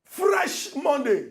Fresh Monday.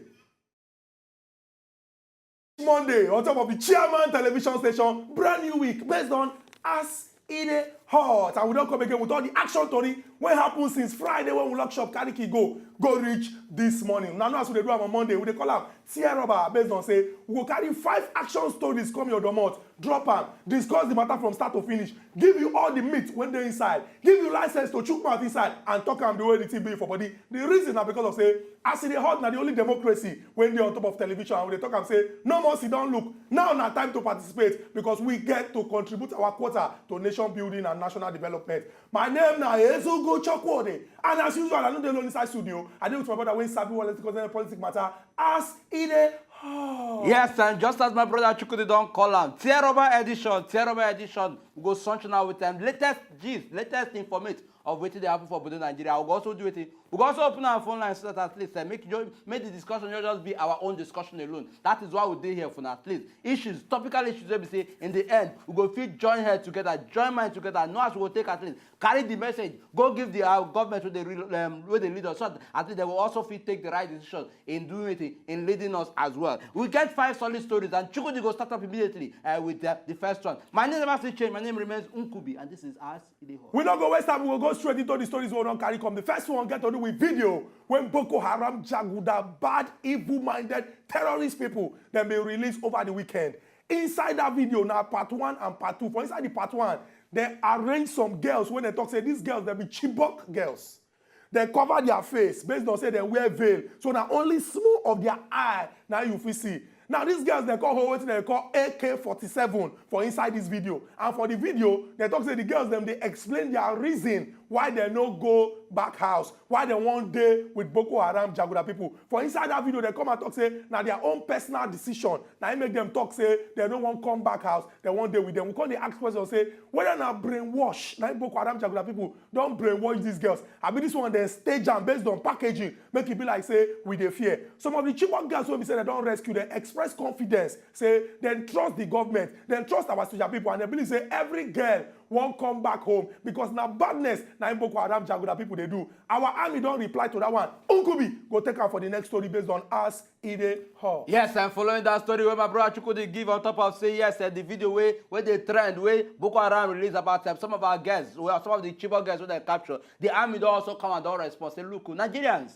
Monday on top of the Chairman television station, brand new week based on As Ide Hot. And we don't come again with all the action story when happened since Friday when we lock shop, carry key go reach this morning. Now as we do on Monday, we call am tear rubber based on say we go carry 5 action stories come your domot, drop am, discuss the matter from start to finish, give you all the meat when they're inside, give you license to chook mouth inside and talk am the way the thing be for body. The reason na because of say As Ide Hot na the only democracy when they on top of television and we talk and say no more sit down look. Now na time to participate because we get to contribute our quota to nation building and national development. My name na Ezugo Chokwode, and as usual I know dey inside studio. I deal with my brother when sabi politics matter As Ide Hot. Yes, and just as my brother Chukwudi don't call him, tear rubber edition, we go sunshine now with them latest gist, latest information of what they happen for Bodo Nigeria. We'll also do it. We'll also open our phone line so that at least make the discussion not just be our own discussion alone. That is why we did here for now. At least issues, topical issues, we say in the end, we go feel join head together, join mind together. Know as we will take at least carry the message, go give the government where they lead us. So at least they will also feel take the right decision in doing it, in leading us as well. We get 5 solid stories, and Chukwudi go start up immediately with the first one. My name never still change. My name remains Nkubi, and this is As Ide Hot. We don't go waste time. We will go straight into the stories we don't carry come. The first one get to do with video when Boko Haram Jaguda, bad, evil-minded terrorist people, then be released over the weekend. Inside that video, now part 1 and part 2. For inside the part 1, they arrange some girls when they talk, say these girls, they be Chibok girls. They cover their face based on say they wear veil. So now only small of their eye now you will see. Now these girls they call AK-47 for inside this video. And for the video, they talk say the girls them they explain their reason why they no go back house, why they one day with Boko Haram Jaguda people. For inside that video, they come and talk say now their own personal decision. Now it make them talk say they don't want come back house, they one day with them. We call the ask question say whether now brainwash, now Boko Haram Jaguda people don't brainwash these girls. I mean this one they stage them based on packaging, make it be like say with the fear. Some of the Chibok girls when we say they don't rescue, they express confidence, say then trust the government, then trust our soldier people, and they believe say every girl won't come back home because now badness now Boko Haram Jaguda people they do. Our army don't reply to that one. Unkubi go take her for the next story based on As Ide Hot. Yes, and following that story where my brother Chukwudi give on top of say yes, the video where they trend where Boko Haram release about some of our guests, where some of the Chibok guys where they capture, the army don't also come and don't respond. Say look, Nigerians,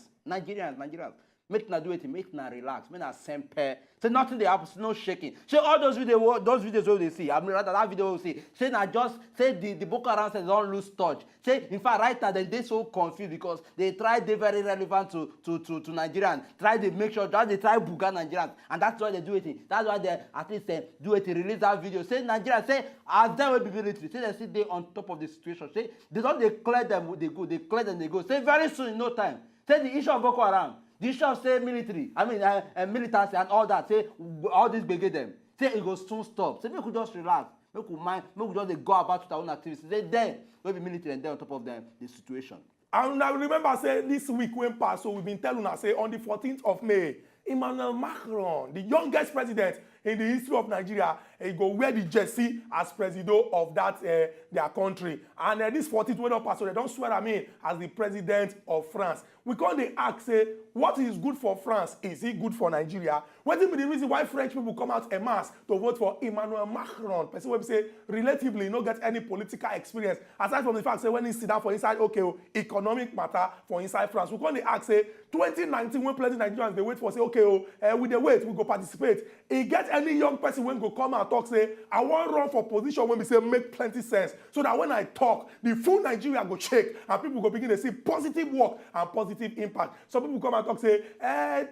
make na do it, make na relax, make na sempe. Say nothing they happen, no shaking. Say all those videos where they see. I mean rather that video we see. Say na just say the Boko Haram says don't lose touch. Say in fact right now they so confused because they try they very relevant to Nigerians. Try they make sure that they try buga Nigerians, and that's why they do it. That's why they at least do it, release that video. Say Nigerians say as them will be military. Say they sit there on top of the situation. Say they don't declare them they go, they clear them they go. Say very soon in no time. Say the issue of Boko Haram. The issue of say military, militancy and all that, say all this begin them. Say it will soon stop. Say we could just relax, we could mind, we could just go about with our own activities. Say then we'll be military and then on top of them the situation. And I remember say this week went past, so we've been telling us say on the 14th of May, Emmanuel Macron, the youngest president in the history of Nigeria, he go wear the jersey as president of that their country. And this 14th went up, so they don't swear at me as the president of France. We call the ask say, what is good for France? Is it good for Nigeria? What is the reason why French people come out en masse to vote for Emmanuel Macron? Person will say relatively not get any political experience aside from the fact say when he sit down for inside economic matter for inside France. We call the ask say 2019 when plenty Nigerians they wait for say we dey wait we go participate. He get any young person when go come and talk say I want run for position when we say make plenty sense so that when I talk the full Nigeria go shake and people go begin to see positive work and positive impact. Some people come and talk say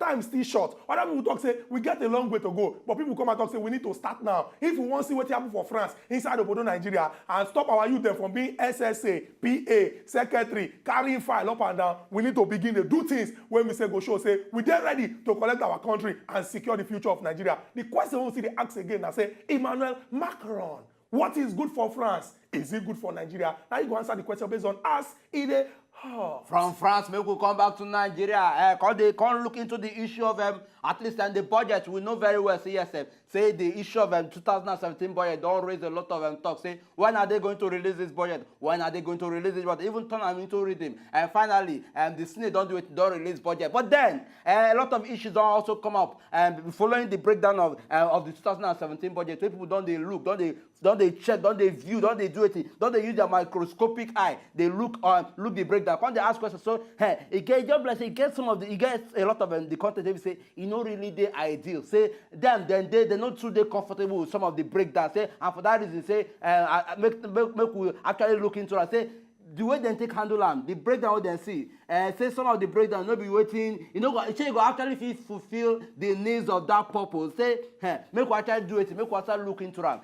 time still short. Other people talk say we get a long way to go, but people come and talk say we need to start now if we want to see what happen for France inside of Bodo Nigeria and stop our youth from being SSA, PA, secretary, carrying file up and down. We need to begin to do things when we say go show say we dey ready to collect our country and secure the future of Nigeria. The question we see they ask again and say Emmanuel Macron, what is good for France? Is it good for Nigeria? Now you go answer the question based on As Ide Hot. From France, maybe we'll come back to Nigeria. They can't look into the issue of at least and the budget. We know very well. Say yes, say the issue of 2017 budget don't raise a lot of talk. Say, when are they going to release this budget? When are they going to release this budget? Even turn them into rhythm. And finally, the Senate don't do it, don't release budget. But then, a lot of issues don't also come up. Following the breakdown of the 2017 budget, people don't they look, don't they check, don't they view, don't they do it, don't they use their microscopic eye? They look the breakdown. When they ask questions, so hey, it gets just like it gets a lot of the content. They say, you know, really they ideal. Say them, then they're not too comfortable with some of the breakdowns. Say, and for that reason, say, make we actually look into it. Say, the way they take handle them, the breakdown what they see. Say some of the breakdown not be waiting. You know, you go actually fulfill the needs of that purpose. Say, make we actually do it. Make we actually look into them.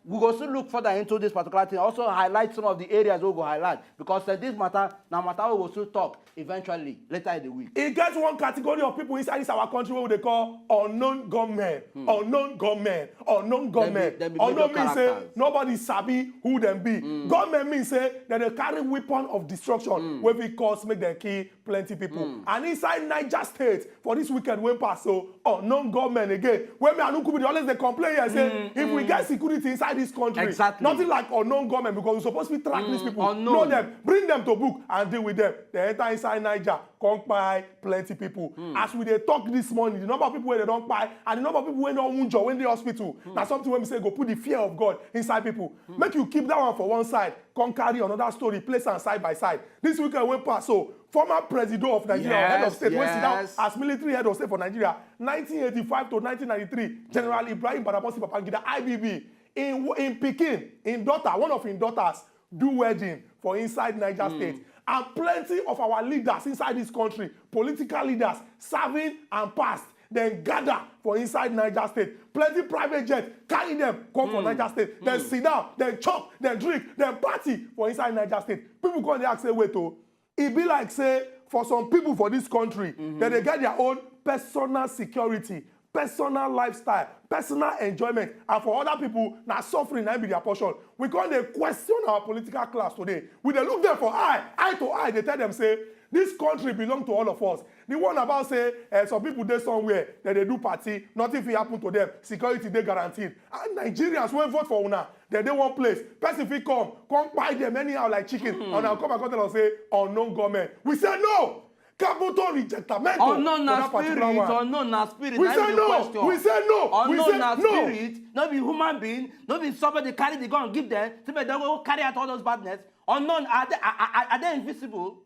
We go also look further into this particular thing. Also highlight some of the areas we go highlight because this matter we will still talk eventually later in the week. It gets one category of people inside this our country what they call unknown gunmen. Unknown gunmen. Unknown gunmen. Unknown means say nobody sabi who them be. Gunmen means say that they carry weapon of destruction where we cause make them kill plenty people. And inside Niger State for this weekend when pass so unknown gunmen again. When me and Nukubi always they complain and say if we get security inside this country, nothing like unknown gunmen because we're supposed to track these people, know them, bring them to book and deal with them. They enter inside Niger, come buy plenty people. As we they talk this morning, the number of people where they don't buy and the number of people when don't wound when they hospital. That's something when we say go put the fear of God inside people. Make you keep that one for one side, come carry another story, place and side by side. This weekend went past so former president of Nigeria, head of state, when sit down as military head of state for Nigeria, 1985 to 1993, General Ibrahim Badamasi Babangida, IBB, in Peking, in daughter, one of his daughters, do wedding for inside Niger State. And plenty of our leaders inside this country, political leaders, serving and past, then gather for inside Niger State. Plenty private jets, carry them, come for Niger State. Then sit down, then chop, then drink, then party for inside Niger State. People come there and say, wait, oh, it be like, say, for some people for this country, that they get their own personal security, personal lifestyle, personal enjoyment, and for other people, now suffering and be their portion. We call them question our political class today. We they look them for eye to eye. They tell them say this country belongs to all of us. The one about say some people there somewhere that they do party, nothing will happen to them. Security they guaranteed. And Nigerians won't vote for una. They one place. Person if come buy them anyhow like chicken, and I'll come and tell us say unknown government. We say no. Capital rejectamento. Unknown na spirit, unknown na spirit. We say no. We say no. Unknown na spirit. No be human being. No be somebody carry the gun give them. Somebody they go carry out all those badness. Unknown are they invisible?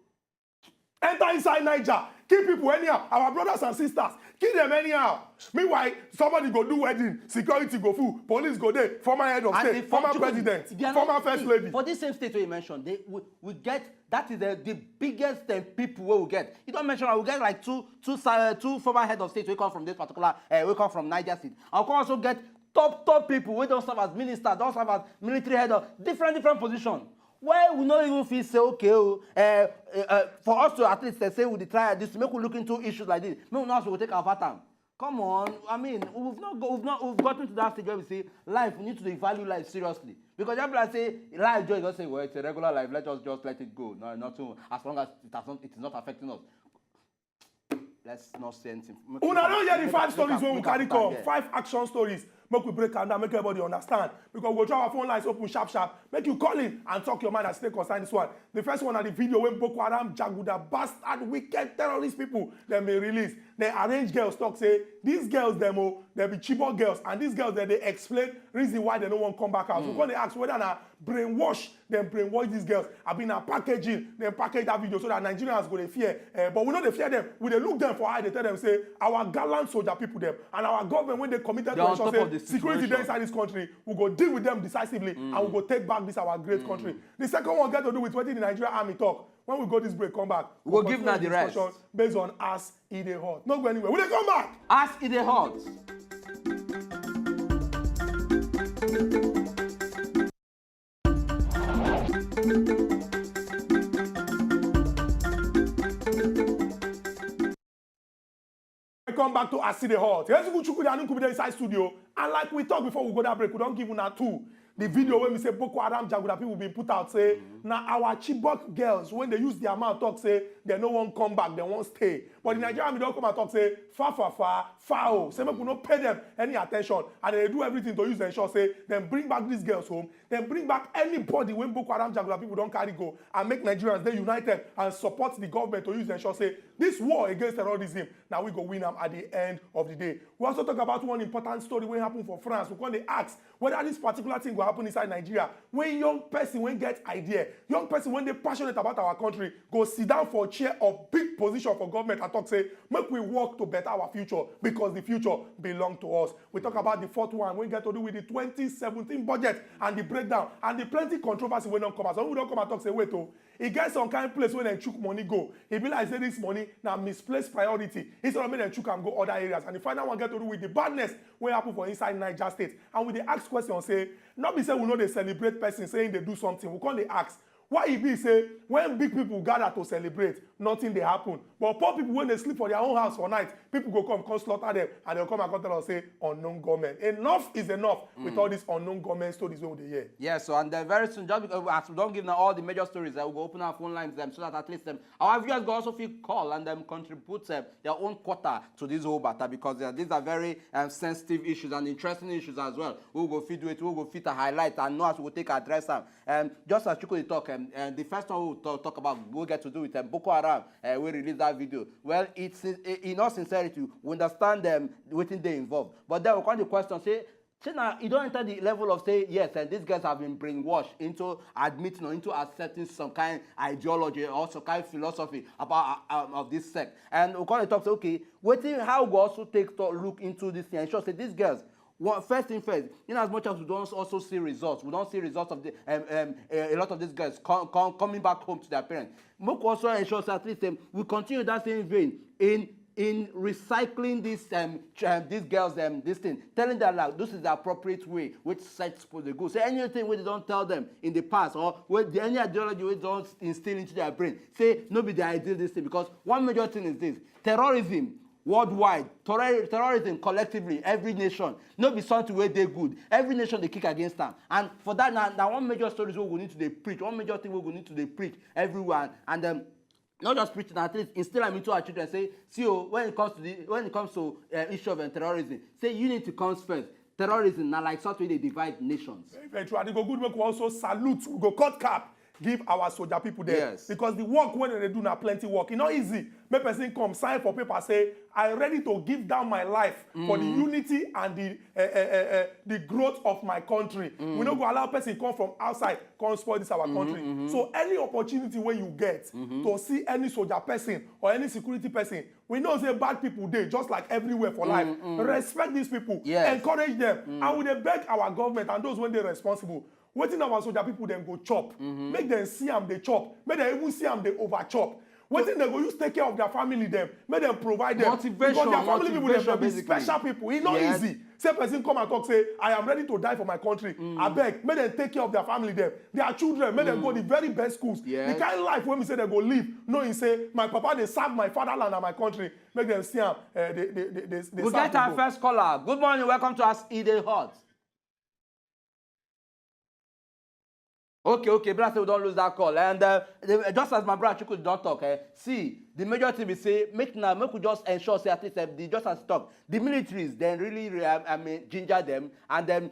Enter inside Niger. Kill people anyhow. Our brothers and sisters. Kill them anyhow. Meanwhile, somebody go do wedding. Security go full. Police go there. Former head of state. Former president. Former first lady. For this same state where you mentioned, we get, that is the biggest people where we get. You don't mention, we get like two former head of state who come from this particular, we come from Niger State. And we also get top people who don't serve as minister, don't serve as military head of different positions. Well, we don't even feel say okay, for us to at least say we try this to make we look into issues like this. Maybe now we will take our time. Come on, I mean, we've gotten to that stage where we say life. We need to value life seriously because everybody like say life just say well it's a regular life. Let us just let it go. No, not too as long as it is not affecting us. Let's not say anything. Una don't hear the 5 stories when we carry come. 5 action stories. Make we break down, make everybody understand. Because we'll try our phone lines open sharp. Make you call in and talk your mind and stay concerned this one. The first one are the video when Boko Haram, Jaguda, bastard, wicked terrorist people, they may release. They arrange girls talk, say, these girls, they be Chibok girls. And these girls, they explain reason why they don't want to come back out. So when they ask whether they brainwash these girls. I've been packaging, then package that video so that Nigerians go to fear. But we know they fear them. We they look them for eye, they tell them, say, our gallant soldier people them. And our government, when they committed to ensure, say, security there inside this country, we go deal with them decisively and we go take back this our great country. The second one got to do with what the Nigerian army talk. When we go this break, come back. We'll give now the rest. Based on Ask Ide Hot. Not go anywhere. Will they come back? Ask Ide Hot. Welcome back to Ask Ide Hot. Here's Chukwudi and Nkubide inside studio. And like we talked before we go that break, we don't give una two. The video when we say Boko Haram Jaguda people being put out say now our Chibok girls when they use their mouth talk say they no one come back, they won't stay. But the Nigerian army don't come and talk, say, foul. Say, make we not pay them any attention. And they do everything to use the ensure, say, then bring back these girls home, then bring back anybody when Boko Haram Jaguar people don't carry go, and make Nigerians, they united and support the government to use the ensure, say, this war against terrorism, now we go win them at the end of the day. We also talk about one important story when happened for France. We call the ask whether this particular thing will happen inside Nigeria. When young person when get idea, young person when they passionate about our country, go sit down for a chair of big position for government and talk, say, make we work to better our future because the future belongs to us. We talk about the fourth one, we get to do with the 2017 budget and the breakdown and the plenty controversy when don't come out. So we don't come and talk, say, wait, oh, it gets some kind of place where they chook money go. It be like say this money now misplaced priority. Instead of making them chook and go other areas. And the final one get to do with the badness when happen for inside Niger State. And we they ask questions, say, not be say we know they celebrate person saying they do something. We can't they ask. Why it be say when big people gather to celebrate, nothing they happen. But poor people when they sleep for their own house for night, people go come slaughter them and they'll come and tell us say unknown government. Enough is enough with all these unknown government stories over the year. Yeah, so and then very soon, just because as we don't give now all the major stories, we'll go open our phone lines so that at least our viewers will also feel call and contribute their own quota to this whole matter because these are very sensitive issues and interesting issues as well. We'll go feed it, we'll go fit a highlight and know as we'll take address them. Just as Chukwudi talk, the first one we'll talk about, we'll get to do with Boko Haram. We released that video. Well, it's in all sincerity, we understand them waiting they involved. But then we'll come to the question, say now you don't enter the level of say, yes, and these guys have been brainwashed into admitting or into accepting some kind of ideology or some kind of philosophy about of this sect. And we'll come to talk, say, okay, waiting how we also take to look into this thing and sure say these girls. Well, first thing first, in as much as we don't also see results, we don't see results of the a lot of these guys coming back home to their parents. Moko also ensures at least we continue that same vein in recycling these girls this thing, telling them like this is the appropriate way which sex supposed to go. Say anything where they don't tell them in the past or where any ideology we don't instill into their brain. Say no be the ideal this thing because one major thing is this terrorism. Worldwide, terrorism collectively, every nation, no be something where they good. Every nation they kick against them. And for that, now one major story is what we need to preach. One major thing we need to preach everyone. And not just preaching, at least instill them into our children. Say, see, when it comes to issue of terrorism, say unity comes first. Terrorism, now like something they divide nations. Very true. And it go good work. We also salute. We go cut cap. Give our soldier people there. Yes. Because the work when they do now plenty work. It's not easy. Make person come sign for paper say I'm ready to give down my life for the unity and the growth of my country. We don't go allow person come from outside come spoil this our country. So any opportunity where you get to see any soldier person or any security person, we know say bad people dey just like everywhere for life. Respect these people. Yes. Encourage them. And we dey beg our government and those when they're responsible. Waiting our soldier people then go chop. Make them see them they chop. Make them even see them they over chop. Waiting they go use take care of their family them. Make them provide them. Motivation, because their family people them be special people. It's not easy. Say person come and talk say I am ready to die for my country. I beg. Make them take care of their family them. Their children. Make them go the very best schools. The kind of life when we say they go live. Knowing say my papa they serve my fatherland and my country. Make them see them. We get our first caller. Good morning. Welcome to us. Ide Hot. Okay, brother, we don't lose that call. And just as my brother Chukwudi don't talk, see, the major thing we say, make we just ensure, say at least, just as he talk, the militaries, then really, ginger them, and then,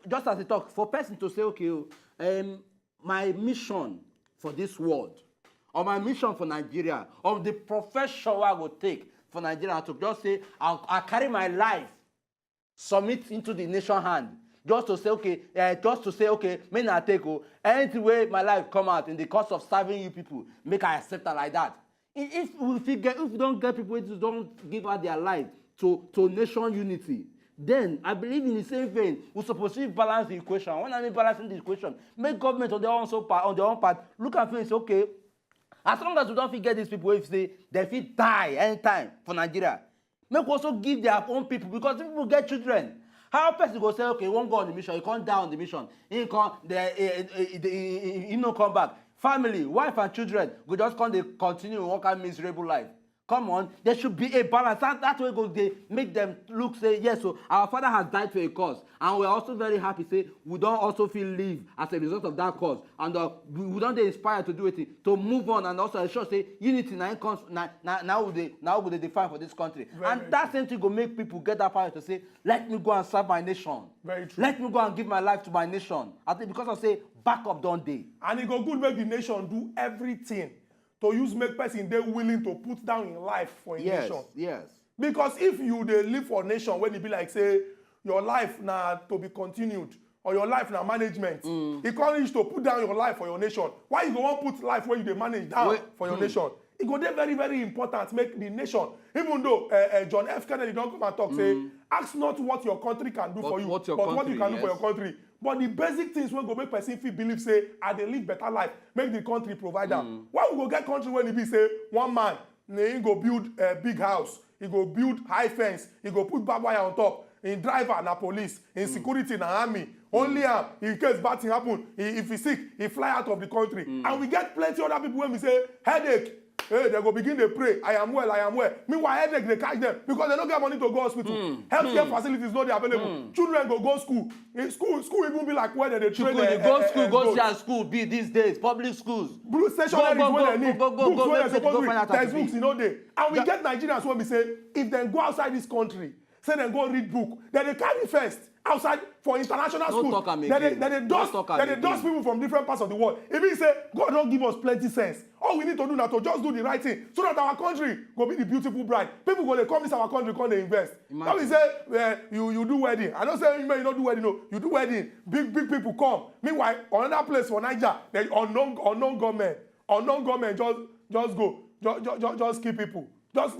just as he talk, for person to say, okay, my mission for this world, or my mission for Nigeria, or the profession I will take for Nigeria, to just say, I'll carry my life, submit into the nation hand. Just to say, okay, may I take anything way my life come out in the course of serving you people, make I accept it like that. If we don't get people who don't give out their life to nation unity, then I believe in the same vein, we're supposed to balance the equation. When I mean balancing the equation, make government on their own part, look at things, okay, as long as we don't forget these people, if they feel die anytime for Nigeria, make also give their own people, because people get children. How person go say, okay, he won't go on the mission, he can't die on the mission, he no come back. Family, wife and children go just continue working miserable life. Come on, there should be a balance. That way go they make them look say yes. So our father has died for a cause, and we are also very happy. Say we don't also feel live as a result of that cause, and we don't dey inspired to do it to move on, and also ensure say unity now we dey define for this country. And that same thing go make people get that power to say, let me go and serve my nation. Very true. Let me go and give my life to my nation. I think because of say backup don't dey. And it go good make the nation do everything to use make person dey willing to put down in life for a nation. Yes. Because if you dey live for nation when e be like say your life na to be continued or your life na management, e come reach to put down your life for your nation. Why you go wan put life wey you dey manage down for your nation? E go dey very very important make the nation, even though John F. Kennedy don come and talk say, ask not what your country can do for you, but what you can do for your country. But the basic things wey go make person fit believe say I dey live better life, make the country provide am. Why we go get country wey e be say one man he go build a big house, he go build high fence, he go put barbed wire on top, him driver na police, him security na army, only am in case bad thing happen, if he sick he fly out of the country. And we get plenty other people wey be say headache, hey, they go begin to pray, I am well, I am well. Meanwhile, headache they catch them because they don't get money to go hospital. Healthcare facilities not available. Children go school. School even be like where they train. Go school, go see school be these days. Public schools. Blue stationery is where they need. Books where they supposed to read. Textbooks, you know they. And we get Nigerians when we say if they go outside this country, say they go read book, then they carry first outside for international schools. Then they dust people from different parts of the world. If he say God don't give us plenty sense, all we need to do now to just do the right thing so that our country go be the beautiful bride. People go they come this our country, come they invest. Now we say you do wedding. I don't say you don't do wedding. No, you do wedding. Big people come. Meanwhile, another place for Niger, they unknown government just keep people.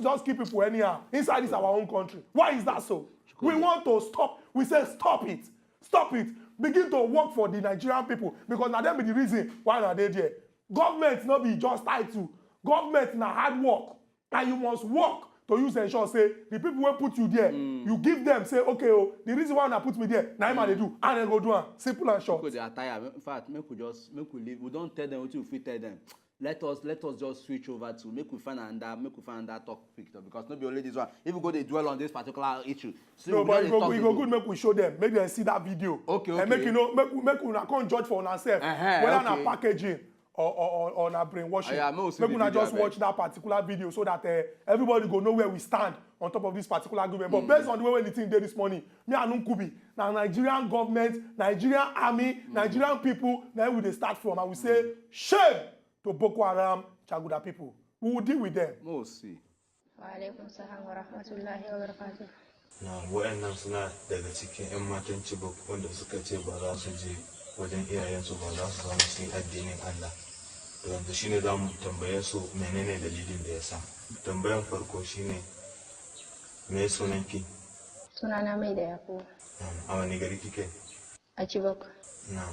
Just keep people anyhow. Inside this our own country. Why is that so? We want to stop. We say stop it. Stop it. Begin to work for the Nigerian people because now them be the reason why are they there. Government not be just title. Government na hard work. And you must work to use ensure say the people will put you there. You give them say okay oh the reason why I put me there now they do and then go do it. Simple and short. Because they are tired. In fact, make we leave. We don't tell them what you tell them. Let us just switch over to make we find another topic because not be only this one. If we go they dwell on this particular issue. So no, but we go good make we show them. Make them see that video. Okay. And make you know make we not come judge for ourselves. Whether na packaging or na brainwashing. Make we not just watch that particular video so that everybody go know where we stand on top of this particular argument. But based on the way the thing did this morning, me and Nkubi, now Nigerian government, Nigerian army, Nigerian people, then we start from and we say shame to Boko Haram, Jaguda people. We will deal with them. We'll see. Wa'alaikum salam wa rahmatullahi wa barakatuh. Na wa'annan suna daga cikin 'yan matan Chibok wanda suka ce ba za su je wajen iyayensu ba za su zama su yi addinin Allah. Yanzu shine za mu tambaye su menene dalilin da ya sa. Tambayan farko shine me sunanki? Sunana mai da yako. A wani gari kike? A Chibok. Na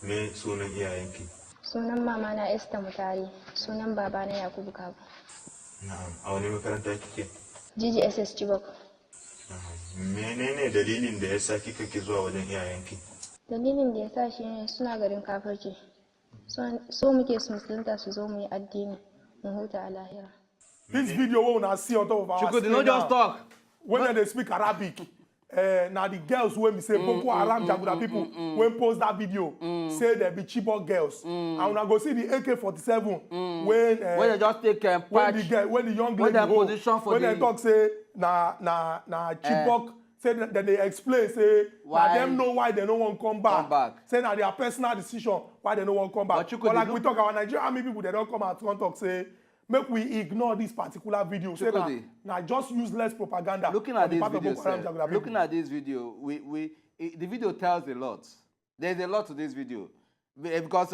me sunan iyayenki? Sunan mama na Esther Mutari, sunan baba na Yakubu Kabu. Na'am, a wani makaranta kike? GGSS Chibok. Menene dalilin da yasa kika ki zuwa wajen iyayenki? Dalilin da yasa shine suna garin kafirci. So muke su musulunta su zo mu yi addini, mu huta a lahira. This video we will see on top of our screen. They not just talk. When they speak Arabic. Now the girls when we say Boko Haram Jaguda people when post that video say they be Chibok girls and when I go see the AK-47 when they just take when the young lady when they talk say na Chibok say that they explain say why them know why they don't want come back. Say na their personal decision why they don't want come back. But like we talk our Nigerian army people they don't come out and talk say make we ignore this particular video. Say na just useless propaganda. Looking at this video, the video tells a lot. There's a lot to this video. Because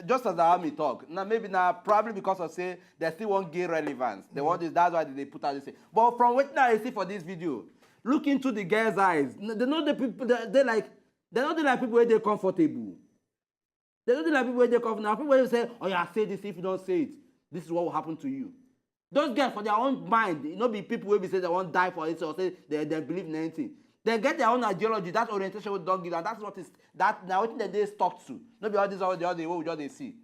just as the army talk, now maybe now probably because of say they still want gay relevance. They want this, that's why they put out this. But from what I see for this video, look into the girls' eyes. They know the people they're not like people where they're comfortable. They're not like people where they're comfortable. Now people where you say, oh yeah, say this if you don't say it. This is what will happen to you. Those guys, for their own mind, you know, be people will say they won't die for it or say they believe in anything. They get their own ideology, that orientation we don't give, and that's what is that now what they stuck to. Not be all this all the way we just they see.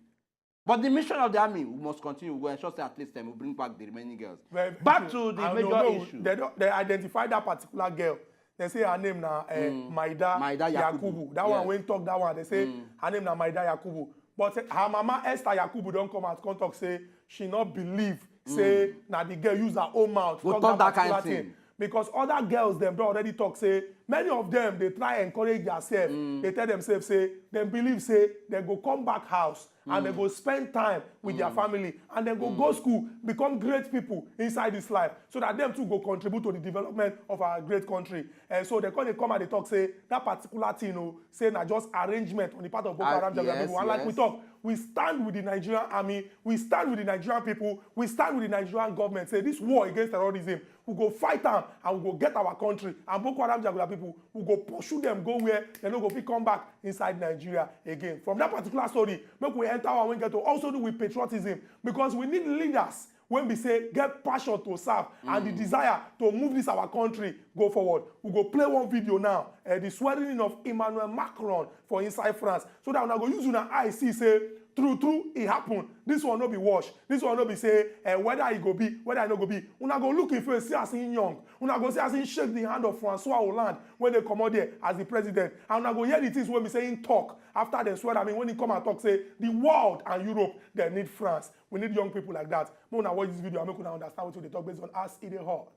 But the mission of the army we must continue. We will ensure that at least we bring back the remaining girls. Well, Back to the major issue. They identified that particular girl. They say her name now Maida Yakubu. That one when talk that one. They say her name now Maida Yakubu. But her mama Esther Yakubu don't come out come talk say she not believe say now the girl use her own mouth talk that kind of thing. Because other girls them don't already talk say many of them they try encourage themselves. They tell themselves say they believe say they go come back house and they go spend time with their family and then go school, become great people inside this life so that them too go contribute to the development of our great country. And so they come and they talk say that particular thing, you know, say na just arrangement on the part of Boko Haram people. And like we talk, we stand with the Nigerian army, we stand with the Nigerian people, we stand with the Nigerian government. Say this war against terrorism, we go fight them and we go get our country. And Boko Haram people, we go pursue them, go where they no go fit come back inside Nigeria again. From that particular story, make we enter our way to also do with patriotism because we need leaders when we say get passion to serve and the desire to move this our country go forward. We go play one video now, the swearing in of Emmanuel Macron for inside France, so that when I go use una eye see say true it happen. This one no be wash. This one no be say whether it go be, whether it no go be. Una go look in face, see as in young. Una go see as in shake the hand of Francois Hollande when they come out there as the president. And una go hear the things when we say in talk after they swear. I mean when he come and talk say the world and Europe they need France. We need young people like that. When una watch this video, I make una understand what they talk based on us in the heart.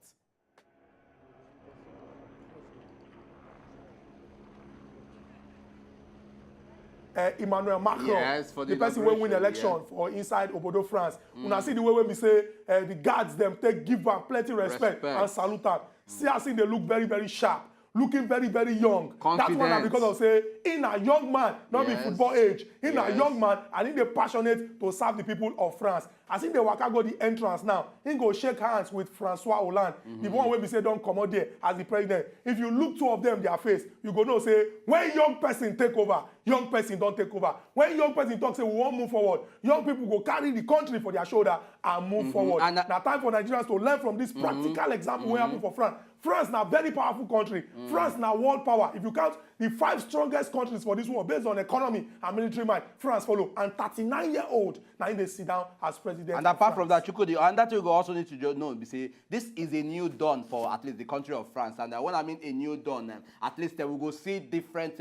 Emmanuel Macron, yes, for the person will win election for inside Obodo, France. Una see the way when we say the guards them take give am plenty respect and salute them. See how they look very, very sharp, looking very, very young. Confident. That's one because of say in a young man, not be football age, in a young man, and in the passionate to serve the people of France. As in the waka go the entrance now, he go shake hands with Francois Hollande, the one where we say don't come out there as the president. If you look two of them their face, you go know say when young person take over, young person don't take over. When young person talk say we won't move forward, young people go carry the country for their shoulder and move forward. And now time for Nigerians to learn from this practical example where happen for France. France now very powerful country. France now world power. If you count the 5 strongest countries for this world based on economy and military might, France follow. And 39-year-old now they sit down as president. And apart from that, Chukudi, and that you also need to know, say this is a new dawn for at least the country of France. And when I mean a new dawn, at least we will see different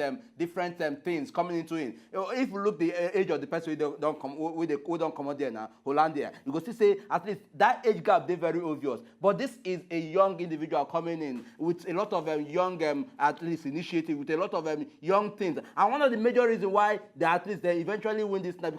things coming into it. If you look the age of the person who don't come out there now, Hollande, you go see say at least that age gap they very obvious. But this is a young individual coming in with a lot of young at least initiative, with a lot of young things. And one of the major reasons why they at least they eventually win this now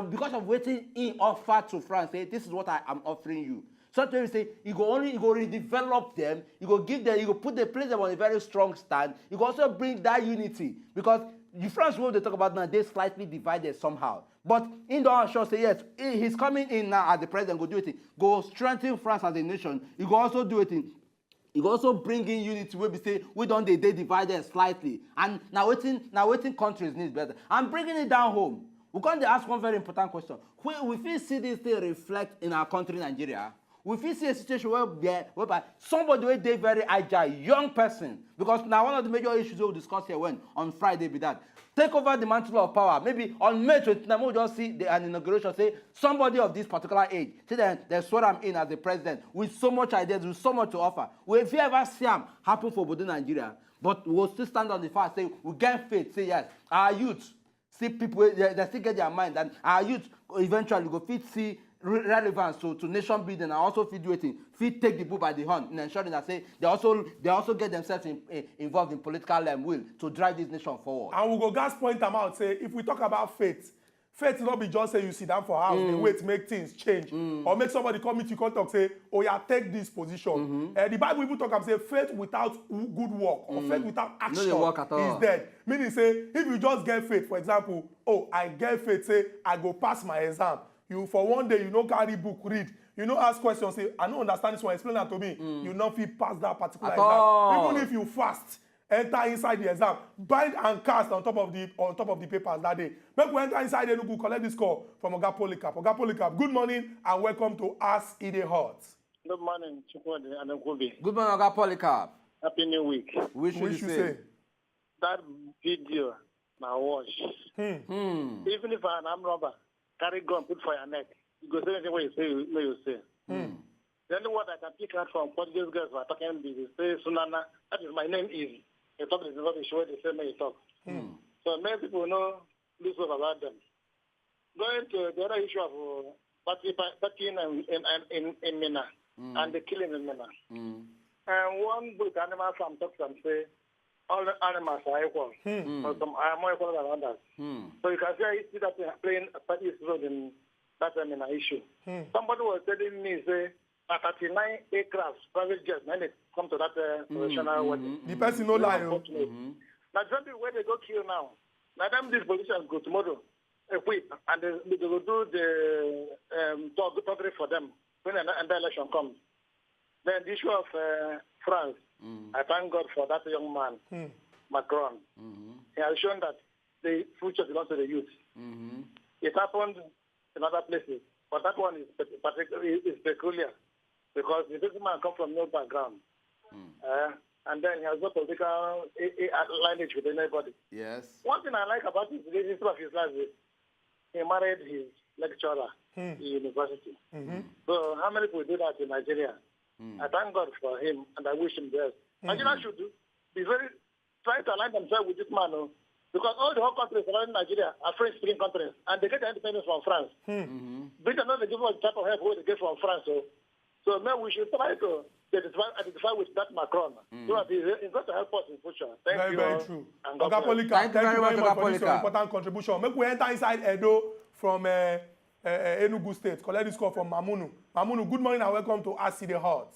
because of waiting in offer to France, say this is what I am offering you. So to say you go redevelop them, you go give them, you go place them on a very strong stand. You go also bring that unity because the France world they talk about now they slightly divided somehow. But in the short say yes, he's coming in now as the president. Go do it. Go strengthen France as a nation. You go also do it. You also bring in unity where we say we don't they divided slightly. And now waiting countries need better. I'm bringing it down home. We're going to ask one very important question. We feel see this thing reflect in our country, Nigeria. We feel see a situation whereby somebody where they very agile, young person, because now one of the major issues we'll discuss here on Friday be that take over the mantle of power. Maybe on May 29th, we'll just see an inauguration, say somebody of this particular age, say they swear him in as the president with so much ideas, with so much to offer. If you ever see him happen for Bodo Nigeria, but we'll still stand on the fact, say we get faith, say yes, our youth, see people, they still get their mind, and our youth eventually go fit see relevance to nation building and also fit waiting, fit take the bull by the horn in ensuring that say they also get themselves involved in political will to drive this nation forward. And we go gas point them out say if we talk about faith not be just say you sit down for house and wait make things change or make somebody come meet you come talk say oh yeah take this position. The Bible even talk about say faith without good work or faith without action is dead. Meaning say if you just get faith, for example, oh I get faith say I go pass my exam. You for one day you no carry book read, you no ask questions say I don't understand this one, explain that to me. You not fit pass that particular exam. Even if you fast, enter inside the exam, bind and cast on top of the papers that day. Make we enter inside the look, collect this call from Oga Polycarp. Oga Polycarp, good morning and welcome to Ask Ide Hot. Good morning, Chukwudi and Nkubi. Good morning, Oga Polycarp. Happy New Week. Which you say? That video now watch. Even if I'm robber, carry gun, put for your neck. You go say anything what you say, you say. The only word I can pick out from Portuguese girls who are talking, they say, Sunana, that is my name is. They talk the rubbish where they say, may you talk. So many people know this about them. Going to the other issue of partying in Mina and the killing in Mina. And one book, Animal Farm, talks and say, all the animals are equal. Or some are more equal than others. So you can see that they are playing a party role in that Mina issue. Somebody was telling me, say, 39 aircraft, private jets, when they come to that professional wedding. The person no lie. Now, exactly where they go kill now. Now, them these politicians go tomorrow, equip, and they will do the talk for them when the election comes. Then the issue of France, I thank God for that young man, Macron. He has shown that the future belongs to the youth. It happened in other places, but that one is peculiar. Because the this man comes from no background. And then he has no political lineage with anybody. Yes. One thing I like about his history of his life is he married his lecturer in university. So how many people do that in Nigeria? I thank God for him and I wish him best. Nigeria should be very trying to align themselves with this man. Because all the whole countries around Nigeria are French-speaking countries, and they get their independence from France. Britain not give us the type of help they get from France. So now we should try to identify with that Macron. So that he's going to help us in future. Thank you. Very true. Oga Polika, thank you very much for this important contribution. Make we enter inside Edo from Enugu State. Collect this call from Mamunu. Mamunu, good morning and welcome to Ask the Heart.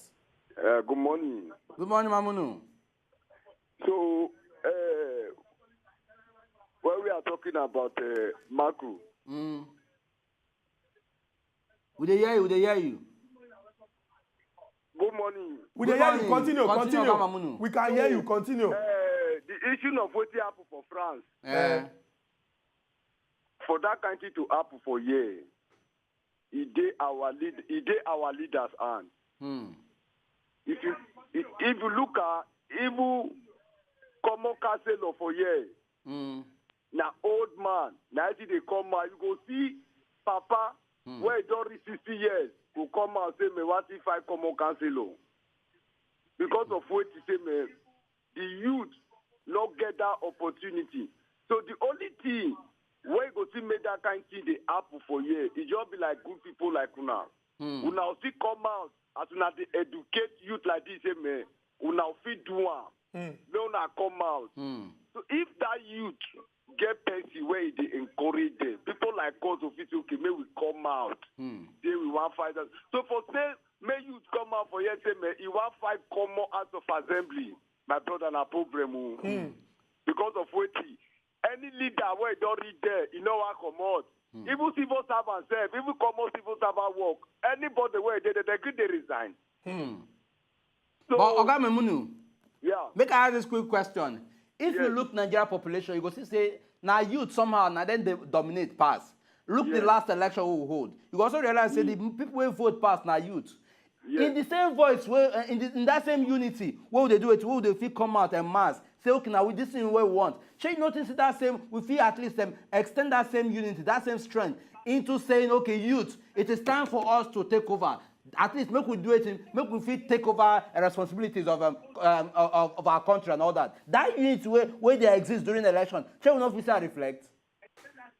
Good morning. Good morning, Mamunu. So, when we are talking about Macron, We hear you. good morning. We dey hear you. Continue. Mamunu. We can hear you. Continue. The issue of what happened for France, for that country to happen for years, it did our leaders' hand. If you look at even common council for years, now old man, now they come out, you go see Papa, where he don't reach 60 years, will come out and say, me what if I common council? Because of what he say, me, the youth not get that opportunity. So the only thing where you go see make that kind of thing they happen for years, it just be like good people like Una. Una still come out as una they educate youth like this, me, una fit do one. They una come out. So if that youth get person where they encourage them, people like us of it, okay, may we come out. Then we want fight. So for say, may youth come out for yes, say, you want fight common out of assembly. My brother, na problem. Because of what any leader where don't read there, you know what come out. Even civil servants, even common civil servant work, anybody where they agree they resign. So, But Oga Mamunu, yeah. make I ask this quick question. If you look Nigeria population, you go see say now youth somehow now then they dominate pass. Look the last election we hold. You also realize say the people who vote pass now youth. In the same voice, where in that same unity, what would they do it? What would they feel come out and mass? Say, okay, now with this thing what we want. Shall you notice that same, we feel at least extend that same unity, that same strength into saying, okay, youth, it is time for us to take over. At least make we do it, make we feel take over responsibilities of our country and all that. That unity where they exist during the election, shall we not feel reflect?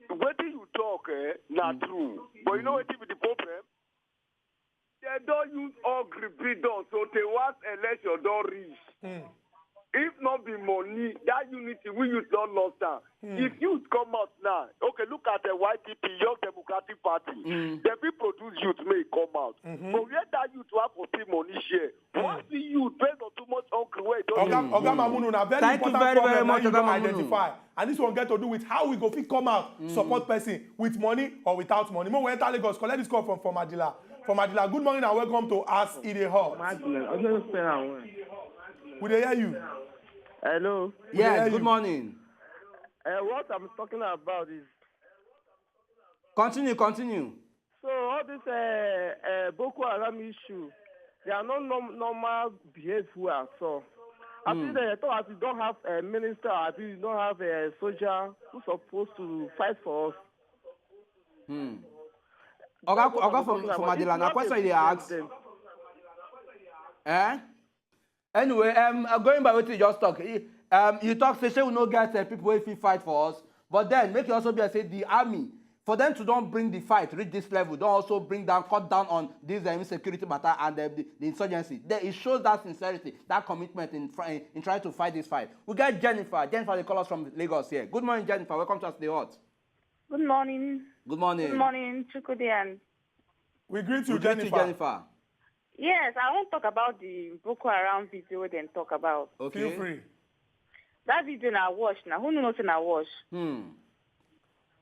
What do you talk, not true. But you know what is the problem? They don't use all grip done, so they want election don't reach. If not be money, that unity we use don't lost down. If youth come out now, okay, look at the YPP, Young Democratic Party. They be produce youth may come out. But where that youth have for pay money share? Once the youth based on too much hungry way, Oga Mamunu, na very Thank you important very, very problem much, that you Oga don't Mamunu. identify. And this one get to do with how we go fit come out, support person with money or without money. Mo we enter Lagos, collect this call from Adila. From Adila, good morning and welcome to Ask the Heart. We dey hear you. Hello. Yes, good morning. What I'm talking about is Continue. so all this Boko Haram issue, they are not normal behavior at all. I think they thought you don't have a minister, you don't have a soldier who's supposed to fight for us. Oga from Adela, na question they ask. Anyway, going by what you just talk, you talk say we no get people wey fit fight for us, but then make you also be say the army, for them to don't bring the fight reach this level, don't also cut down on this insecurity matter and the insurgency. It shows that sincerity, that commitment in trying to fight this fight. We got Jennifer. Jennifer, they call us from Lagos here. Good morning, Jennifer. Welcome to us, the Hot. Good morning. Good morning. Good morning, Chukwudi and... We greet you, Jennifer. Yes, I want to talk about the Boko Haram video we then talk about. Okay. Feel free. That video I watch now. Who knows I watch?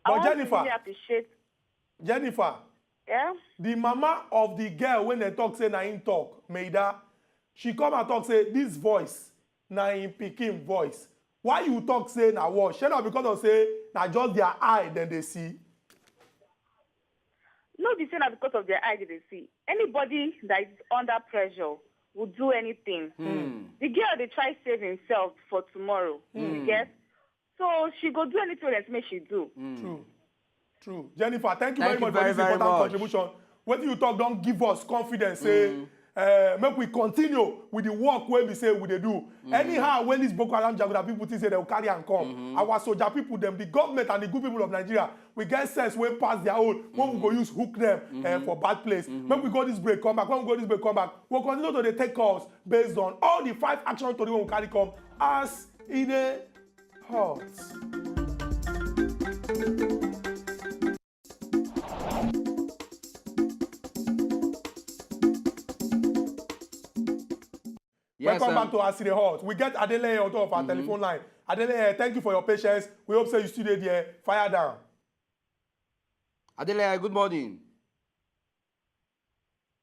But Jennifer, really appreciate. Jennifer. Yeah. The mama of the girl when they talk say na him talk, Maida, she come and talk say this voice na him pikin voice. Why you talk say na what? Shey na because of say na just their eye then they see. No, be saying that because of their eye they see. Anybody that is under pressure will do anything. The girl they try save himself for tomorrow. You get? So she go do anything that make she do. True. Jennifer, thank you very much for this important contribution. When you talk, don't give us confidence. Say, make we continue with the work where we say we they do. Anyhow, when this Boko Haram Jaguda people think say they will carry and come, our soldier people, them, the government and the good people of Nigeria, we get sense when pass their own. When we go use hook them for bad place. When we go this break, come back. When we go this break, come back. We'll continue to they take calls based on all the 5 actions to do when we carry come as in a Hot. Welcome back to our City Hot. We get Adele on top of our telephone line. Adele, thank you for your patience. We hope so you still there. Fire down. Adele, good morning.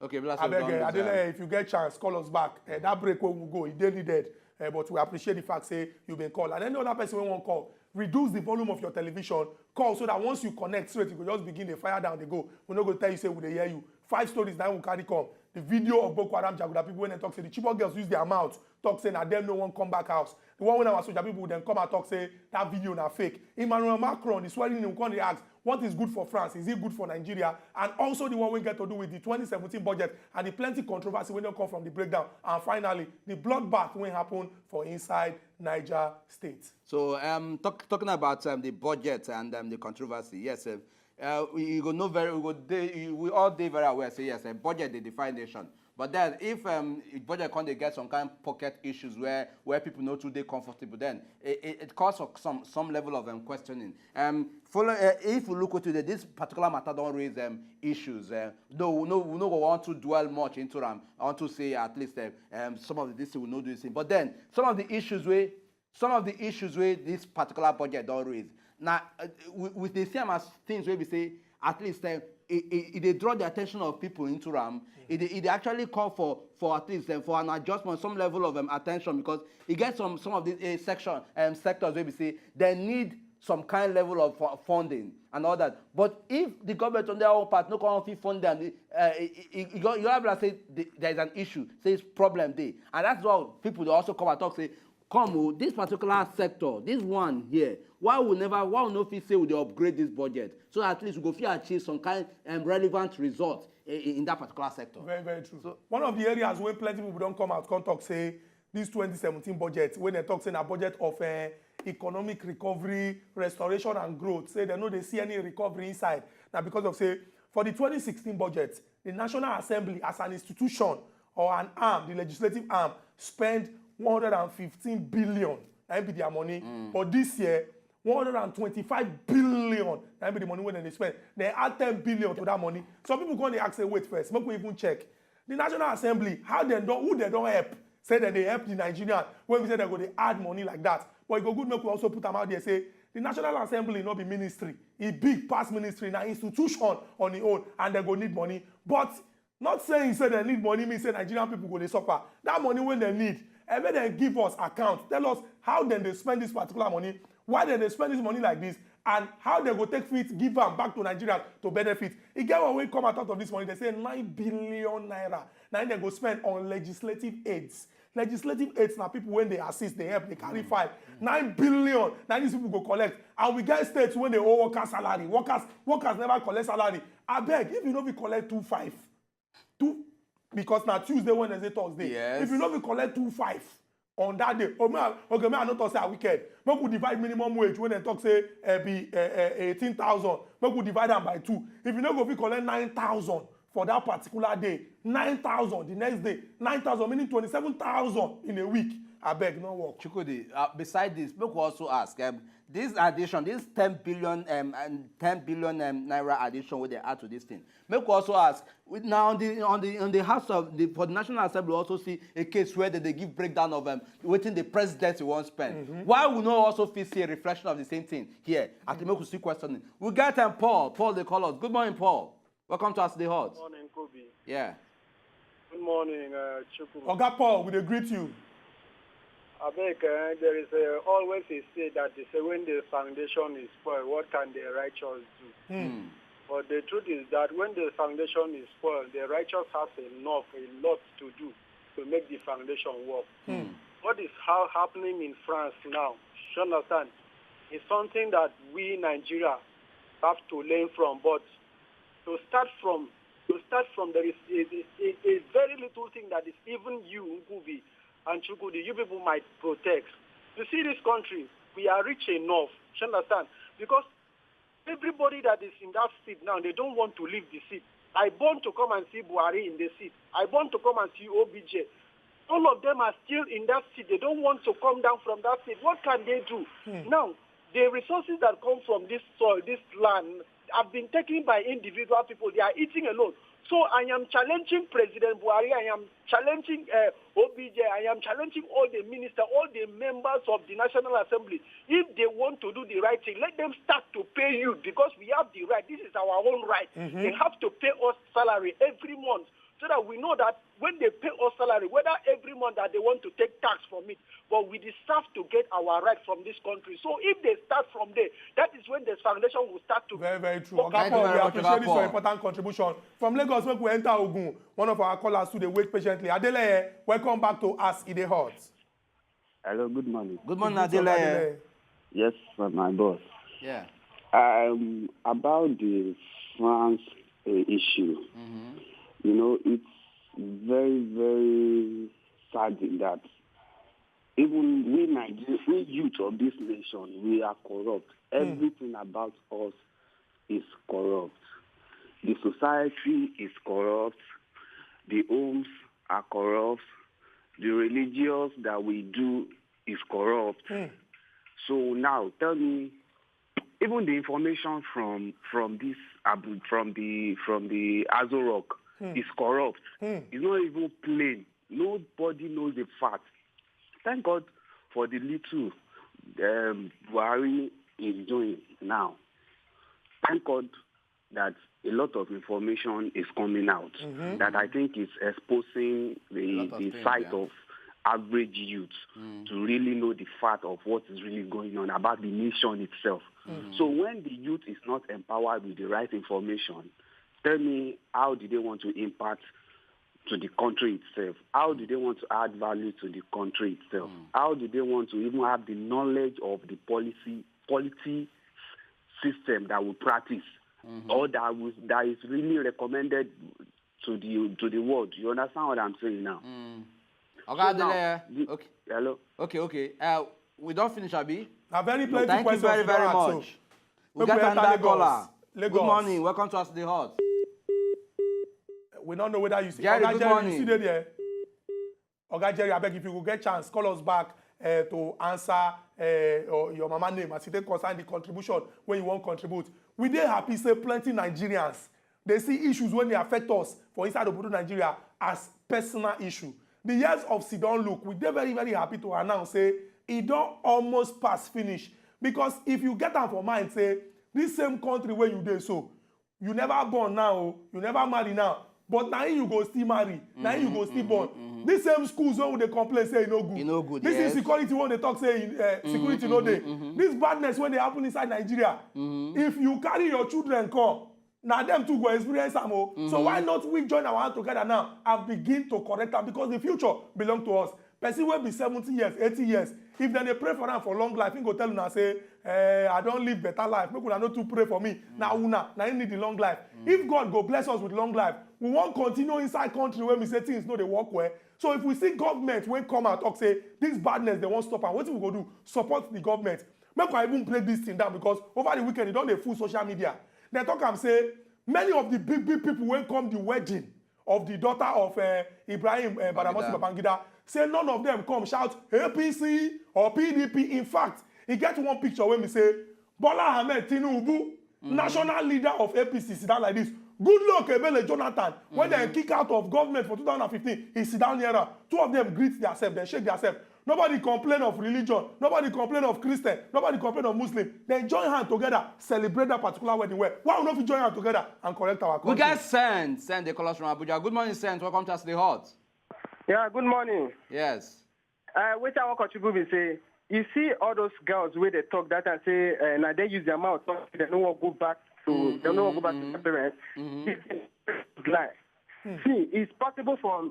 Okay, Adele, if you get chance, call us back. That break where we go, it didn't needed. But we appreciate the fact say you've been called. And any other person who won't call, reduce the volume of your television. Call so that once you connect straight, you can just begin the fire down. They go. We're not going to tell you say we hear you. 5 stories now will carry come. The video of Boko Haram Jaguda people when they talk say the Chibok girls use their mouth talk say that them no one come back house. The one when our soldier people then come and talk say that video na fake. Emmanuel Macron is swearing in country asks what is good for France? Is it good for Nigeria? And also the one we get to do with the 2017 budget and the plenty controversy when they come from the breakdown. And finally, the bloodbath when happen for inside Niger State. So talking about the budget and the controversy, yes, we all day very aware say yes, budget they define nation. But then if budget can they get some kind of pocket issues where people know today comfortable, then it causes some level of questioning. If we look at today, this particular matter don't raise issues. Though we no want to dwell much into them. I want to say at least some of this will not do this thing. But then some of the issues where this particular budget don't raise. Now, with the same as things where we say, at least they draw the attention of people into RAM. It actually call for at least for an adjustment, some level of attention, because it gets some of these sectors where we say they need some kind of level of funding and all that. But if the government on their own part no can fund them, you have to say there is an issue, say it's problem there, and that's why people also come and talk say, come, this particular sector, this one here, why will not say we upgrade this budget so at least we go feel achieve some kind of relevant results in that particular sector. Very, very true. So one of the areas where plenty people don't come out, come talk say this 2017 budget, when they talk say a budget of economic recovery, restoration and growth, say they know they see any recovery inside. Now because of say for the 2016 budget, the National Assembly as an institution or an arm, the legislative arm, spent 115 billion. That be their money. But this year, 125 billion. That be the money when they spend. They add 10 billion to that money. Some people go and ask, say, wait first. Make we even check. The National Assembly, who they don't help? Say that they help the Nigerian. When we say they're going to add money like that. But it go good make we also put them out there. Say the National Assembly not be ministry. It's big past ministry, now institution on its own, and they go need money. But not saying say they need money means say Nigerian people go they suffer. That money when they need. And when they give us account, tell us how then they spend this particular money, why then they spend this money like this, and how they go take fit give am back to Nigeria to benefit. E get one wey come out of this money, they say 9 billion naira. Now they go spend on legislative aids. Legislative aids na people when they assist, they help, they carry file. 9 billion. Now these people go collect. And we get states when they owe workers salary. Workers never collect salary. I beg, if you know we collect 2.5, because now Tuesday, Wednesday, Thursday. Yes. If you know we collect 2.5 on that day, okay, I not talk say a weekend. Maybe we divide minimum wage when they talk say be 18,000. Maybe we divide them by 2. If you know go we collect 9,000 for that particular day, 9,000 the next day, 9,000 meaning 27,000 in a week. I beg, no work. Chukwudi, beside this, make we also ask this addition, this 10 billion naira addition where they add to this thing. Make we also ask. Now on the House of for the National Assembly, we also see a case where they give breakdown of waiting the presidency won't spend. Why we not also see a reflection of the same thing here? I think we could see questioning. We get Paul. Paul, they call us. Good morning, Paul. Welcome to Ask the Hot. Good morning, Kobe. Yeah. Good morning, Chukwu. Oga Paul, we dey greet you. I beg, there is always a say that they say when the foundation is spoiled, what can the righteous do? But the truth is that when the foundation is spoiled, the righteous has a lot to do to make the foundation work. What is happening in France now, you understand, is something that we Nigeria have to learn from. But to start from, there is a very little thing that is even you, Ngubi, and Chukwudi, you people might protect. You see this country, we are rich enough, you understand? Because everybody that is in that seat now, they don't want to leave the seat. I want to come and see Buhari in the seat. I want to come and see OBJ. All of them are still in that seat. They don't want to come down from that seat. What can they do? Now, the resources that come from this soil, this land, have been taken by individual people. They are eating alone. So I am challenging President Buhari, I am challenging OBJ, I am challenging all the ministers, all the members of the National Assembly. If they want to do the right thing, let them start to pay you because we have the right. This is our own right. They have to pay us salary every month so that we know that when they pay us salary, whether every month that they want to take tax from it, but we deserve to get our right from this country. So if they start from there, that is when the foundation will start to... Very, very true. Oga Paul, we appreciate this your important contribution. From Lagos, when we enter Ogun, one of our callers today wait patiently. Adeleye, welcome back to Ask the Hot. Hello, good morning. Good morning, Adeleye. Yes, my boss. Yeah. About the France issue, you know, it's very, very saddening that even we youth of this nation, we are corrupt. Everything about us is corrupt. The society is corrupt. The homes are corrupt. The religious that we do is corrupt. So now, tell me, even the information from the Azo Rock is corrupt. It's not even plain. Nobody knows the fact. Thank God for the little Buhari is doing now. Thank God that a lot of information is coming out that I think is exposing the sight of average youth to really know the fact of what is really going on about the nation itself. So when the youth is not empowered with the right information, tell me, how do they want to impact to the country itself? How do they want to add value to the country itself? How do they want to even have the knowledge of the policy system that we practice or that is really recommended to the world? You understand what I'm saying now? Okay, so okay. Hello. Okay. We don't finish, Abi. A very plenty Thank you questions. very much. We got another caller. Lagos. Good morning. Welcome to Ask the Hot. We don't know whether you see. Jerry, Oga good Jerry, morning. you see there? Oga Jerry, I beg if you will get chance, call us back to answer your mama name as it concern the contribution when you want contribute. We dey happy say plenty Nigerians they see issues when they affect us for inside Obodo Nigeria as personal issue. The years of Sidon look, we dey very, very happy to announce say it don't almost pass finish because if you get am for mind say this same country where you dey so, you never born now, you never marry now, but now you go still marry, now you go still born. These same schools when they complain say no good. No good. This yes. insecurity when they talk say security no dey. This badness when they happen inside Nigeria. If you carry your children come, now them too go experience am o. So why not we join our hand together now and begin to correct am, because the future belong to us. Person will be 70 years, 80 years. If then they pray for them for long life, he go tell una say, I don't live better life. Make una no to pray for me. Now you need the long life. If God go bless us with long life, we won't continue inside country where we say things no they work well. So if we see government when come out talk say this badness they won't stop, and what we go do? Support the government. Make I even break this thing down, because over the weekend they don't they full social media. They talk and say many of the big people when come the wedding of the daughter of Ibrahim Badamasi Babangida, say none of them come shout APC or PDP. In fact, he get one picture when we say Bola Ahmed Tinubu, national leader of APC, sit down like this. Good luck, Ebele Jonathan. When they kick out of government for 2015, he sit down near her. Two of them greet themselves, they shake themselves. Nobody complain of religion. Nobody complain of Christian. Nobody complain of Muslim. They join hands together, celebrate that particular wedding. Why we not join hands together and correct our country? We get Send the callers from Abuja. Good morning, Send. Welcome to Us the Hot. Yeah, good morning. Yes. Which I want to contribute and say, you see all those girls where they talk that and say, now they use their mouth, they don't want to go back to, they don't want to go back to their parents. It's life. See, it's possible for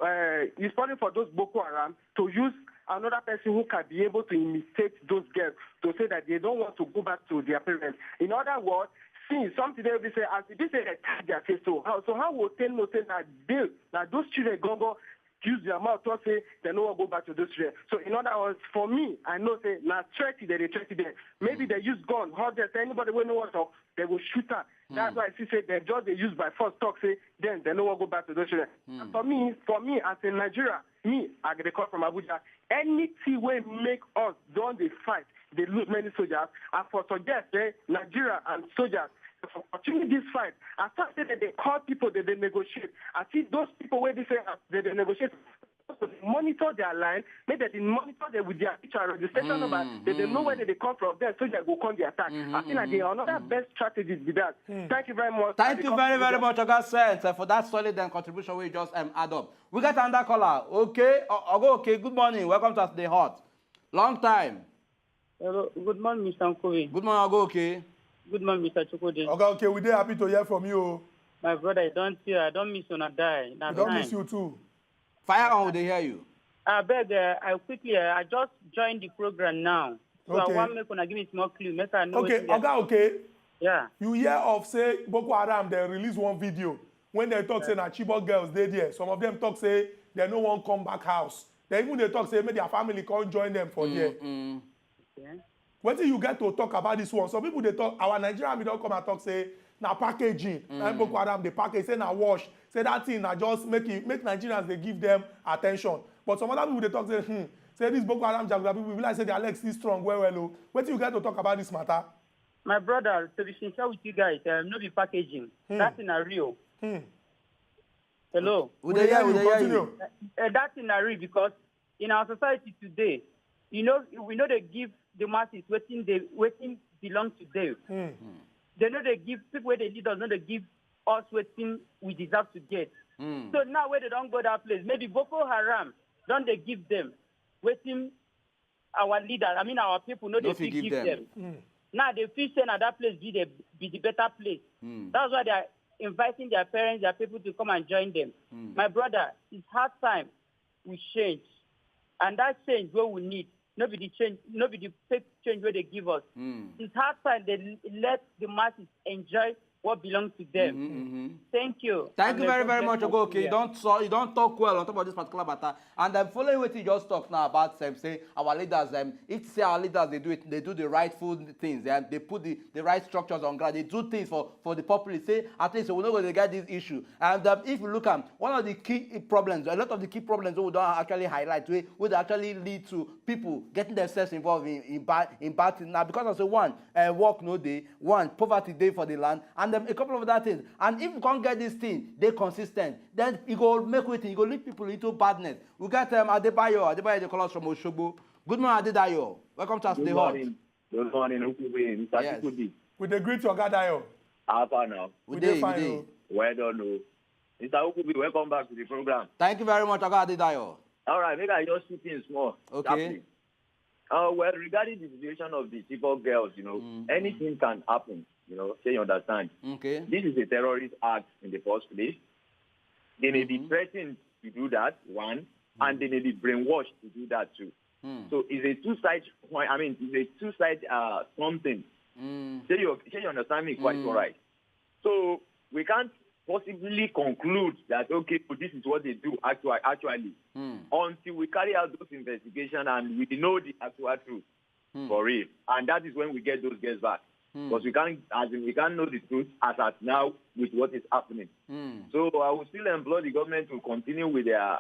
those Boko Haram to use another person who can be able to imitate those girls to say that they don't want to go back to their parents. In other words, see, something they will say, as they say they tag their face, so how will they know that those children go use their mouth to say they don't want to go back to those children. So in other words, for me, I know say now threaty they threaty them. Maybe they use gun, how they say anybody will know what talk, they will shoot her. That's why I see say they just they use by force talk say then they don't want to go back to those children. And for me as in Nigeria, I get a call from Abuja. Anything will make us don't they fight, they lose many soldiers. And for suggest Nigeria and soldiers for continuing this fight, I thought that they call people that they negotiate. I see those people where they say they negotiate, monitor their line, maybe they monitor them with their picture registration number, they know where they come from, then so they go come the attack. I think that another best strategy is that. Thank you very much. Thank you very, very much, Oga Sent, for that solid contribution we just add up. We got another caller. Okay, okay, good morning. Welcome to Us the Hot. Long time. Hello, good morning, Mr. Nkovi. Good morning, Oga, okay. Good morning, Mr. Chukudi. Okay, we're happy to hear from you. My brother, I don't miss you, not die. I don't miss you too. Fire on, they hear you. I beg, I just joined the program now. So okay. I want to give me small clue. Make I know. Okay, okay. Yeah. You hear of, say, Boko Haram, they release one video. When they talk, say, na Chibok girls, they there. Some of them talk, say, they no one come back house. They even they talk, say, maybe their family can't join them for there. Okay. When do you get to talk about this one? Some people they talk, our Nigerian we don't come and talk, say, na packaging. And Boko Haram, they package, say na wash. Say that thing na just make Nigerians they give them attention. But some other people they talk, say this Boko Haram Jaguar people, we like say their legs is strong, well. When do you get to talk about this matter? My brother, to be sincere with you guys, no be packaging. That's in a real. Hello. We hear you. Continue. That's in a real because in our society today, we know they give the masses waiting belong to them. They know they give people where they lead us, know they give us waiting we deserve to get. So now where they don't go that place, maybe Boko Haram, don't they give them waiting our leaders, our people, know they give them. Now they feel saying at that place be the better place. That's why they are inviting their parents, their people to come and join them. My brother, it's hard time we change. And that change what we need. Not be the fake change where they give us. It's hard time they let the masses enjoy what belongs to them. Thank you. Thank you very, very much, Ogo. Okay, you don't talk well on top of this particular matter. And I'm following what you just talked now about say our leaders, if say our leaders they do the rightful things, they put the right structures on ground, they do things for the populace. Say at least we're not going to get this issue. And if you look at one of the key problems, a lot of the key problems we don't actually highlight, would actually lead to people getting themselves involved in bad things. Now because of say one, work no day, one, poverty day for the land, and a couple of other things. And if you can't get this thing, they're consistent, then you go make waiting, you go lead people into badness. We got Adebayo, they call us from Oshogbo. Good morning, Adebayo. Welcome to Us the Hot. Good morning, With the great Ogadayo. How far now? We fine. Well done. Mr. Okubi, welcome back to the program. Thank you very much, Oga Adedayo. All right, maybe I just shoot in small. Okay. Well, regarding the situation of the Chibok girls, anything can happen, say you understand. Okay. This is a terrorist act in the first place. They may be threatened to do that, one, and they may be brainwashed to do that too. So it's a two-side point. I mean, it's a two-side something. Say you understand me quite all right. So we can't possibly conclude that, okay, this is what they do actually until we carry out those investigations and we know the actual truth for real. And that is when we get those girls back. Because we can't know the truth as at now with what is happening. So I will still employ the government to continue with their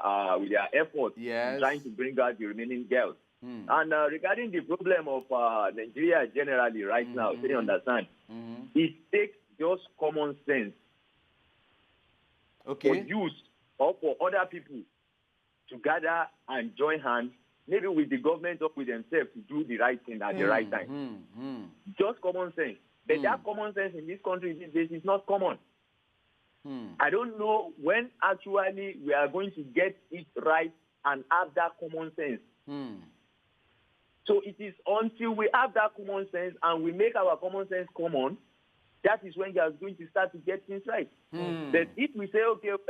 efforts in trying to bring out the remaining girls. And regarding the problem of Nigeria generally right now, so you understand, it takes just common sense for youth or for other people to gather and join hands, maybe with the government or with themselves, to do the right thing at the right time. Just common sense. But that common sense in this country these days is not common. I don't know when actually we are going to get it right and have that common sense. So it is until we have that common sense and we make our common sense common, that is when you are going to start to get things right. But if we say, okay, we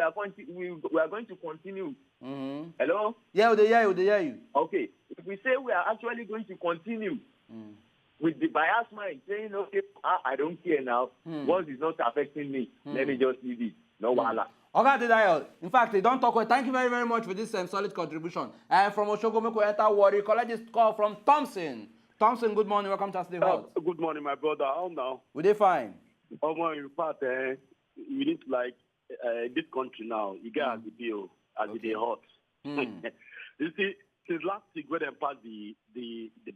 are going to continue. Hello? Yeah, they hear you. Okay. If we say we are actually going to continue with the biased mind, saying, okay, I don't care now. Once it's not affecting me, let me just leave it. No wahala. Okay, Adedayo. In fact, they don't talk well. Thank you very, very much for this solid contribution. And from Oshogo, we enter Warri. Collect this call from Thompson. Thompson, good morning. Welcome to the Hot. Good morning, my brother. How now? We did fine. In fact, we need to like this country now. You guys the bill as it is hot. You see, since last week when they passed the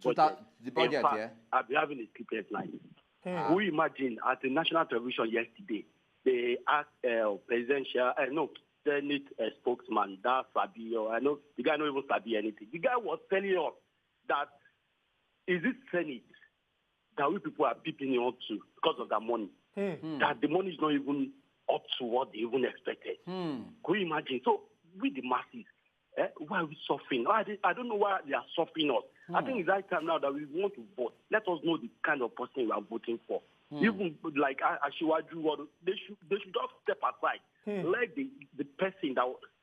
budget, in fact, I've been having a sleepless night. We imagine at the national television yesterday, they asked Senate spokesman, that Fabio. I know the guy don't even study anything. The guy was telling us that is it Senate that we people are peeping up to because of that money? That the money is not even up to what they even expected. Can you imagine? So with the masses, why are we suffering? I don't know why they are suffering us. I think it's right time now that we want to vote. Let us know the kind of person we are voting for. Even like Ashiwaju, they should just step aside. Let the person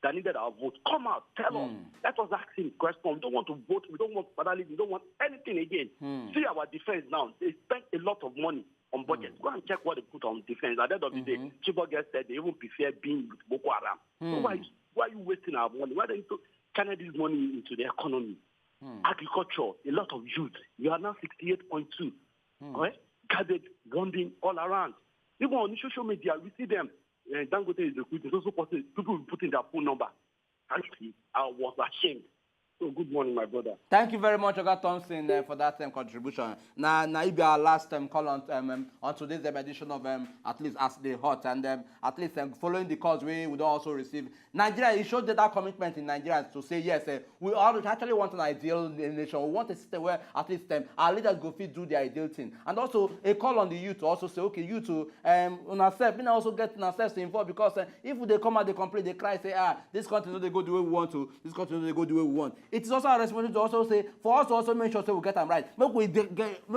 that needed our vote come out, tell us. Let us ask him questions. We don't want to vote. We don't want federalism. We don't want anything again. See our defense now. They spent a lot of money on budget. Go and check what they put on defense. At the end of the day, Chibok girls said they even prefer being with Boko Haram. So why are you wasting our money? Why don't you channel this money into the economy? Agriculture, a lot of youth. You are now 68.2. Right? Gathered, wandering all around. Even on social media, we see them. Dangote is recruiting. Also, people putting their phone number. Actually, I was ashamed. So good morning, my brother. Thank you very much, Oga Thompson, for that contribution. Now it be our last call on today's edition of At Least As They Hot, and at least following the calls we would also receive. Nigeria, it showed that commitment in Nigeria to say yes, we actually want an ideal nation. We want a system where at least our leaders go fit do the ideal thing, and also a call on the youth to also say, okay, you to on ourselves, we also get ourselves involved, because if they come out, they complain, they cry, say, this country no they go the way we want to, this country no they go the way we want. It is also our responsibility to also say, for us to also make sure we get them right. Make we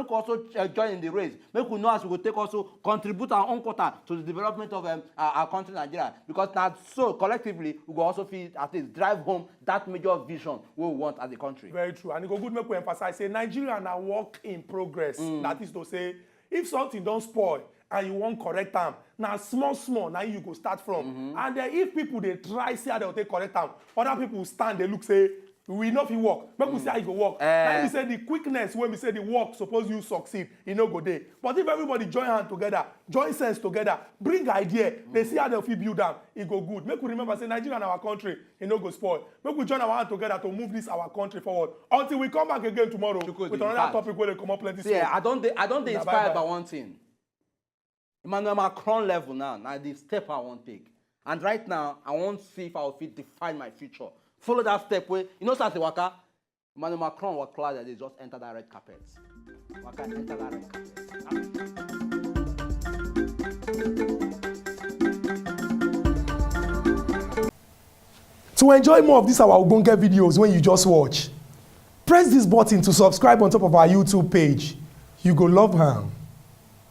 also join in the race. Make we know as we will take also contribute our own quota to the development of our country, Nigeria. Because now, so collectively, we will also feel at least drive home that major vision we want as a country. Very true. And it go good make we emphasize, say Nigeria na work in progress. That is to say, if something don't spoil and you want correct them, now small, now you go start from. And then if people they try say they will take correct them, other people will stand, they look say, we know if you work. Make we say how you go work. Now we say the quickness when we say the work, suppose you succeed, you no go there. But if everybody join hands together, join sense together, bring idea, they see how they feel build them, it go good. Make we remember say Nigeria and our country, it no go spoil. Make we join our hands together to move this our country forward. Until we come back again tomorrow with another topic where they come up plenty. Yeah, I don't inspired by one thing. Emmanuel Macron level now the step I want to take. And right now, I want to see if I will fit define my future. Follow that step way. You know, Sasi Waka, Emmanuel Macron was clear that they just enter that red carpet. Waka enter that red carpet. To enjoy more of these our ogbonge videos when you just watch, press this button to subscribe on top of our YouTube page. You go love am.